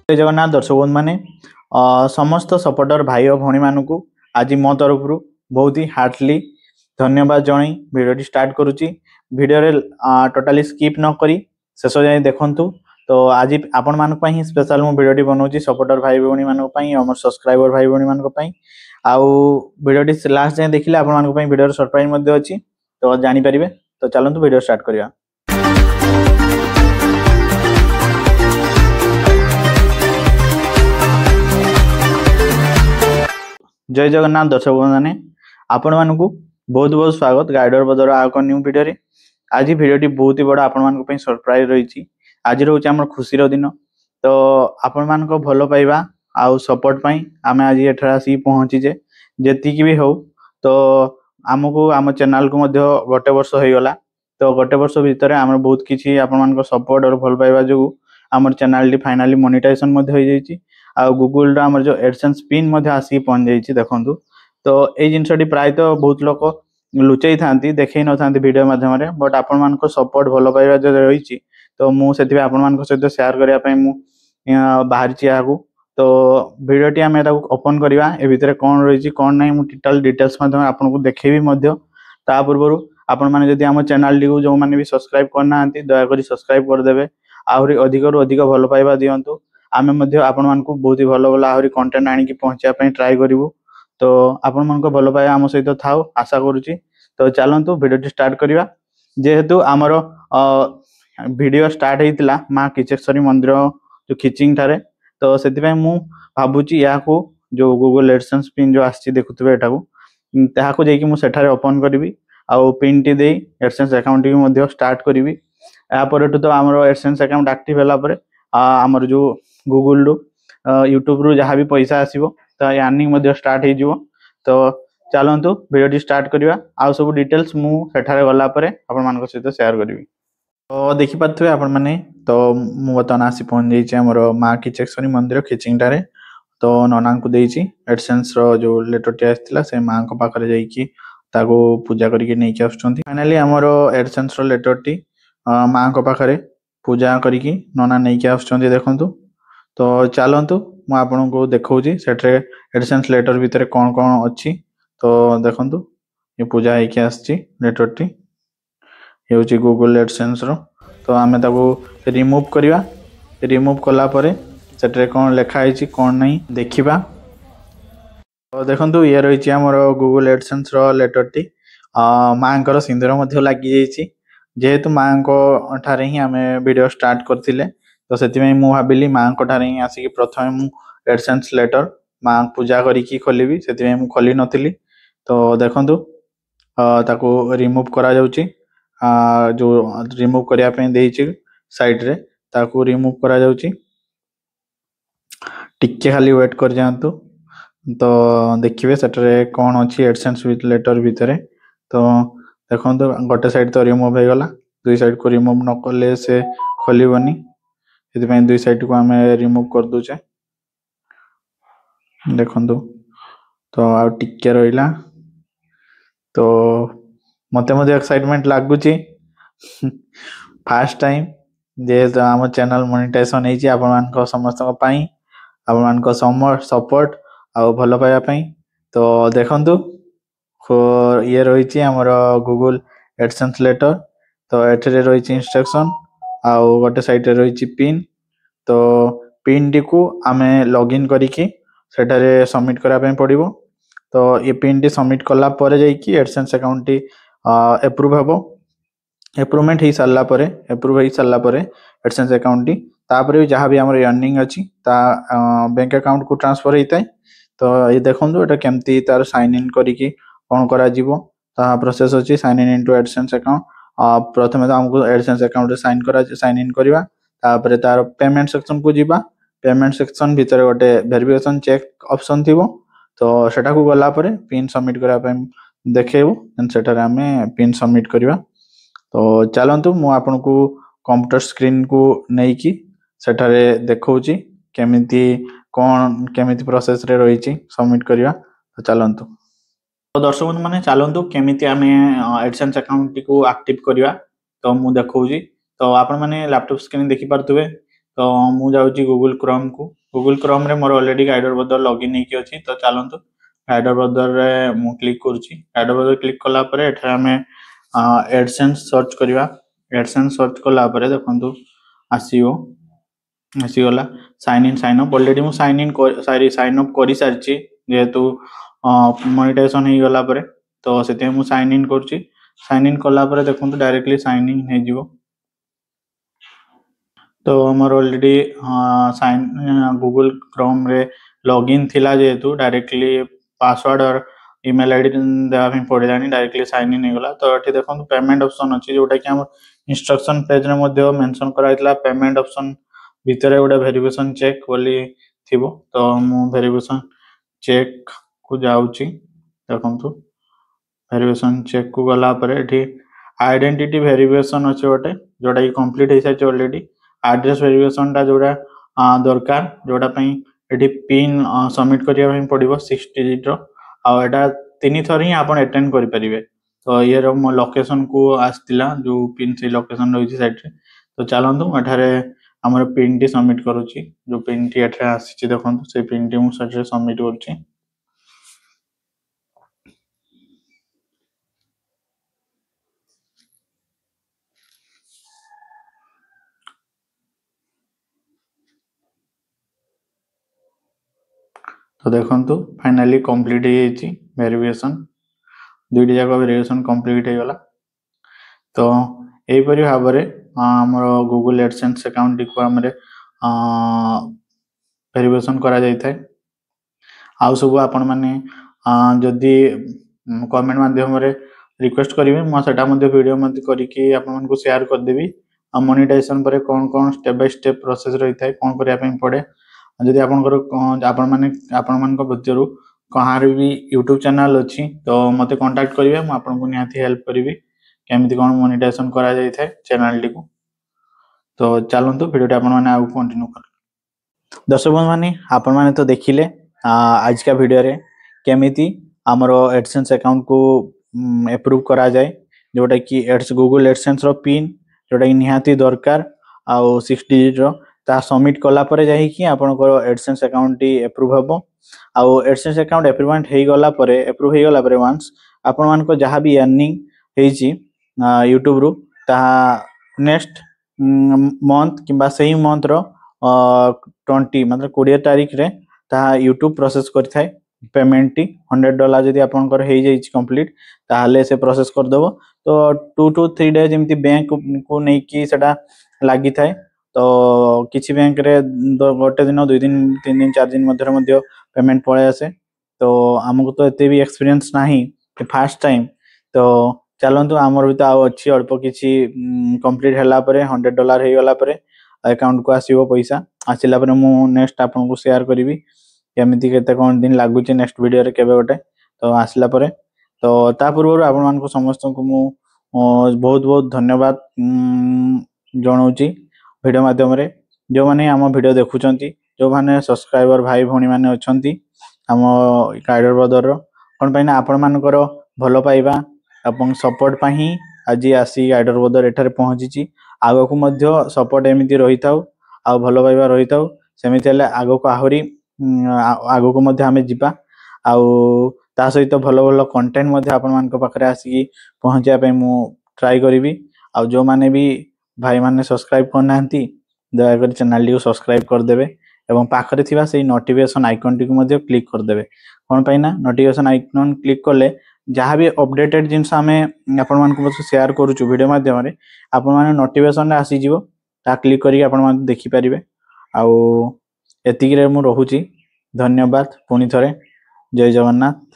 जय जगन्नाथ दर्शक बंधु मैंने समस्त सपोर्टर भाई और भौणी मानू आज मो तरफ बहुत ही हार्टली धन्यवाद जन भिडियो स्टार्ट करुच्ची भिडियो टोटाली स्किप न करी शेष जाए देखु। तो आज आपण मान स्पेशल मु भिडियो बनाऊँ सपोर्टर भाई भौणी मानक सब्सक्राइबर भाई भौणी मानक आउ भिडियो लास्ट जाए देखिले आपण भिडियो सरप्राइज अच्छी तो जानीपर। तो चलतु भिडियो स्टार्ट करिया। जय जगन्नाथ दर्शक मैंने आपण मानक बहुत बहुत स्वागत गाइडर बदर आक न्यू वीडियो रे। आज वीडियो बहुत ही बड़ा आपण मानक सरप्राइज रही। आज रोचे आम खुशी दिन तो आपण मानक भल पाइबा आउ सपोर्ट पाई आम आज एठार आसी पहुँचीचे जी भी हो। तो आमको आम चैनल को गोटे वर्ष हो गला। तो गोटे वर्ष भितर आम बहुत किसी आपण सपोर्ट और भल पाइबा जो आम चैनल फाइनाली मोनेटाइजेशन हो जाइए। आ गूगल आम जो एडसेंस पिन आसिक पहुंच जाइए देखु। तो ये जिनसटी प्राय तो बहुत लोग लुचई था देखे न था वीडियो माध्यम बट आपण मान सपोर्ट भल पाइबा जो रही तो मुझे सहित सेयार करने बाहरी। तो वीडियोटी आम ओपन करवा ए भितर कौन रही कौन ना टोटल डिटेल्स आपको देखेबी। ता पूर्व आपण मैंने जदि आम चैनल टी जो मैंने भी सब्सक्राइब करना दयाकोरी सब्सक्राइब करदे आहरी अधिक रु अधिक भल पाइबा दिंतु। आम आपण मान बहुत ही भल भल आहरी कंटेंट आनिकी पहुँचापी ट्राए करूँ। तो आपण मान भल पाइबा आम सहित थाउ आशा करुच्ची। तो चलतु वीडियो स्टार्ट करवा। जेहेतु आमर वीडियो स्टार्ट होता माँ किचेश्वरी मंदिर जो खिचिंग ठारे तो से भावुची या जो गूगल एडसेंस पिन जो आसी देखुए यहाँ मुझे ओपन करी आउ पिन टी दे एडसेंस अकाउंट भी स्टार्ट करी। यापर तो आम एडसेंस अकाउंट एक्टिव है आमर जो गूगल रु यूट्यूब रु जहाँ भी पैसा आसो तो अर्निंग स्टार्ट हो। तो चलतु वीडियो स्टार्ट करवा आउ सब डिटेल्स मुझे गलापर आपण सहित सेयार करी। तो देखिपे आपण मैंने तो मुझे बर्तमान आसी पहुँच जाइए आमर माँ किचेश्वरी मंदिर खिचिंग ठारे। तो नना को देती एडसेंस जो लेटर टी आसाला से माँ को पाखे जाकि पूजा करके नहीं आसुँच। फाइनाली आमर एडसेंस लेटर टी माँ को पाखे पूजा करके नना नहीं आसुँच देखु। तो चलतु मुझे देखा से एडसेंस लेटर भितर कौन कौन अच्छी। तो देखु ये पूजा होगी आसी लेटर टी ये गूगल एडसेंस रो। तो आम रिमूव करवा रिमूव कलापर से कौन लिखाई कौन नहीं देखा। तो देखो ये रही आमर गूगल एडसेंस रो लेटर टी माँ को सिंदूर लगी जेहेतु माँ को ठारे ही आम वीडियो स्टार्ट करते। तो से भाविली माँ को ठारे ही आसिक प्रथम मु एडसेंस लेटर माँ पूजा करी खोलि से खोली नी। तो देखु ताको रिमूव करा जाउची जो रिमूव करने साइड रे ताको रिमूव करा जाउची। टिके खाली वेट कर जातु। तो देखिए से कौन अच्छी एडसेंस लेटर भितर। तो देखो गोटे साइड तो रिमूव हो गला दुई साइड को रिमूव न कले से खोलबनी से दुई साइड को आम रिमूव कर दूचे देखु। तो आ टिके रहा तो मत एक्साइटमेंट लगुच फास्ट टाइम जेहेतु आम चैनल मोनेटाइजेशन हो समस्त आप सपोर्ट आउ भल पाइबापी। तो देखु ये रही आमर गूगल एडसेंस लेटर। तो ये रही इंस्ट्रक्शन आउ गोटे साइड रही पिन। तो पिन टी को आम लॉगिन करिकी सेठारे सबमिट कराया पड़ो। तो ये पिन टी सबमिट कला जाकि एडसेंस अकाउंट टी एप्रूव हम एप्रुवमेंट हो सारापर एप्रूव हो सारापर एडसेंस अकाउंट टी तापर भी जहाँ भी आम अर्निंग अच्छी बैंक अकाउंट को ट्रांसफर होता है। तो ये देखो ये केमती तार साइन इन करिकी कौन करा प्रोसेस अच्छी sign in into AdSense account. प्रथम तो आमको एडसेंस अकाउंट साइन इन करवा तापर तार पेमेंट सेक्शन को जीवा। पेमेंट सेक्शन भितर गोटे वेरिफिकेशन चेक ऑप्शन थी। तो सेटा को गलापर पिन सबमिट करने देखेबू सेठारे आम पिन सबमिट करवा। तो चलतु मु आपको कंप्यूटर स्क्रीन को लेकिन सेठारे देखौची केमिति कौन केमिति प्रोसेस रे रही सबमिट करवा। तो चलतु तो दर्शक बंधु मैंने चलतु केमिति आम एडसेंस अकाउंट को एक्टिव करवा। तो मुझे देखौची तो आपण मैंने लैपटॉप स्क्रीन देखि पारथुबे। तो मु जाउची गूगल क्रोम को गूगल क्रोम रे मोर ऑलरेडी गाइडर ब्रदर लॉगिन नहीं किया अछि तो चलंतु गाइडर ब्रदर रे मु क्लिक करूची गाइडर ब्रदर क्लिक कला परे एठा हमें एडसेंस सर्च करिवा एडसेंस सर्च कला परे देखंतु आसीओ आसीगला sign in sign up already मु साइन इन साइन अप करि सारची जेतु मोनेटाइजेशन ही गला परे तो सेते मु साइन इन करूची साइन इन कला परे देखंतु डायरेक्टली साइन इन हे जिवो तो हमर ऑलरेडी साइन गूगल क्रोम रे लॉगिन थिला जेतु डायरेक्टली पासवर्ड और ईमेल आईडी देवा पे पड़ेलानी डायरेक्टली साइन इन हेगला तो एठी देखंतु पेमेंट ऑप्शन अछि जोटा कि हम इंस्ट्रक्शन पेज रे मध्ये मेंशन कराइतला पेमेंट ऑप्शन भितरे गोटे वेरिफिकेशन चेक बोली थिबो तो मु वेरिफिकेशन चेक को जाउची देखंतु वेरिफिकेशन चेक को गला परे एठी आइडेंटिटी वेरिफिकेशन अछि गोटे जोटा कि कंप्लीट हे साइछ ऑलरेडी एड्रेस वेरिफिकेशन टा जोड़ा दरकार जोड़ा पई एठी पिन सबमिट करिया पई पड़िबो 6 डिजिट रो आ एटा तीन थर ही आपण अटेंड करि परिबे तो ये रो मो लोकेशन को आस्तिला जो पिन से लोकेशन रही साइड रे तो चलंतु एठारे हमर पिन टी सबमिट करूची जो पिन टी एठा आसी देखंतु से पिन टी मु साइड रे सबमिट करूची तो देखंतु फाइनली कंप्लीट हे जाईची वेरिफिकेशन दुईटी जाक वेरिफिकेशन कंप्लीट हे गला तो एही परि भाबरे हमर गूगल एडसेंस अकाउंट को हमरे वेरिफिकेशन करा जाई थाए आउ सब आपण माने जदी कमेंट माध्यम रे रिक्वेस्ट करिवे म सेटा मध्ये वीडियो मध्ये करिकि आपण मन को शेयर कर देबी आ मोनेटाइजेशन परे कोन कोन स्टेप बाय स्टेप प्रोसेस रही थाए कोन करिया पे पड़े जदि आपण मन को बच्चरू कहार भी YouTube चैनल अछि तो मते कांटेक्ट करिवे म आपण को निहाती हेल्प करिवि केमिति कोन मोनेटाइजेशन करा जाई थाए चैनल टी को तो चलंतु वीडियो आपण माने आ कंटिन्यू कर दर्शक बंधु माने आपण माने तो देखिले आज का वीडियो रे केमिति हमरो एडसेंस अकाउंट को अप्रूव करा जाए जोटा कि गूगल एडसेंस रो पिन जोटा कि निहाती दरकार आ 6 डिजिट रो ता सबमिट कला परे जाई कि आपन को एडसेंस अकाउंट टी अप्रूव हबो आ एडसेंस अकाउंट अप्रूवमेंट हे गला परे अप्रूव हे गला परे वंस आपन मान को जहां भी अर्निंग हेची YouTube रो ता नेक्स्ट मंथ किबा सही मंथ रो 20 मतलब 20 तारीख रे ता YouTube प्रोसेस करि थाए पेमेंट टी $100 जदि आपन कर हे जाई कंप्लीट ताले से प्रोसेस कर देबो तो 2 to 3 डेज एमती बैंक को नै कि सेटा लागि थाए तो किछि बैंक रे गोटे दिन 2 दिन 3 दिन 4 दिन मध्य पेमेंट पळे आसे तो हमको तो एते भी एक्सपीरियंस नाही फर्स्ट टाइम तो चलंतु हमर भी तो अछि अल्प किछि कंप्लीट हला परे $100 हे गला परे अकाउंट को आसीबो पैसा आसिला परे मु नेक्स्ट आपन को शेयर करिवि केमिति केते कोन दिन लागु छै नेक्स्ट वीडियो रे केबे गोटे तो आसिला परे तो ता पूर्व आपण मान को समस्त को मु बहुत बहुत धन्यवाद जणाउची वीडियो माध्यम रे जो माने हम वीडियो देखुचंती जो माने सब्सक्राइबर भाई भौणी माने अछंती हम गाइडर ब्रदर रो कोन पइना आपण मान को भलो पाइबा अपन सपोर्ट पाही आज आसी गाइडर ब्रदर एठारे पहुंचीची आगो को मध्य सपोर्ट एमिति रहिताउ आ भलो पाइबा रहिताउ सेमिति हले आगो को आगो को मध्य हमें जिबा आ ता सहित भलो भलो कंटेंट मध्य आपण मान को पाखरे आसी पहुंचिया पे मु ट्राई करिवि आ जो माने भी भाई माने सब्सक्राइब करनांती दया कर चैनल टी को सब्सक्राइब कर देबे एवं पाखरे थिबा सेही नोटिफिकेशन आइकन टी को मध्य क्लिक कर देबे कोन पइना नोटिफिकेशन आइकन क्लिक करले जहां भी अपडेटेड जिंस हमें आपण मान को शेयर करूछु वीडियो माध्यम रे आपण माने नोटिफिकेशन आसी जीवो ता क्लिक करी आपण मान देखि परिबे आ एतिकी रे मु रहूची धन्यवाद पुनी थरे जय जगन्नाथ।